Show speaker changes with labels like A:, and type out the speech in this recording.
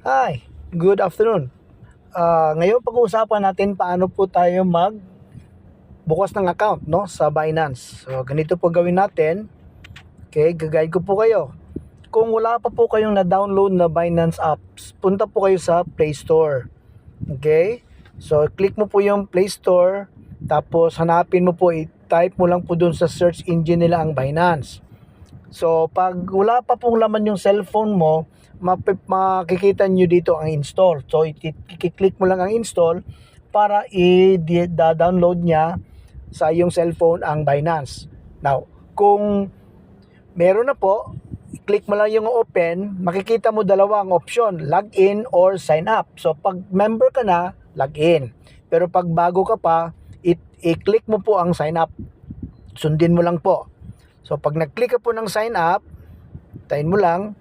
A: Hi, good afternoon. Ngayon pag-uusapan natin paano po tayo magbukas ng account no sa Binance. So ganito po gawin natin. Okay, gagayad ko po kayo. Kung wala pa po kayong na-download na Binance apps, punta po kayo sa Play Store. Okay? So click mo po yung Play Store, tapos hanapin mo po, i-type mo lang po dun sa search engine nila ang Binance. So, pag wala pa pong laman yung cellphone mo, makikita nyo dito ang install. So, i-click mo lang ang install para i-download niya sa iyong cellphone ang Binance. Now, kung meron na po, i-click mo lang yung open, makikita mo dalawang option, login or sign up. So, pag member ka na, login. Pero pag bago ka pa, i-click mo po ang sign up. Sundin mo lang po. So, pag nag-click ka po ng sign up, tayin mo lang,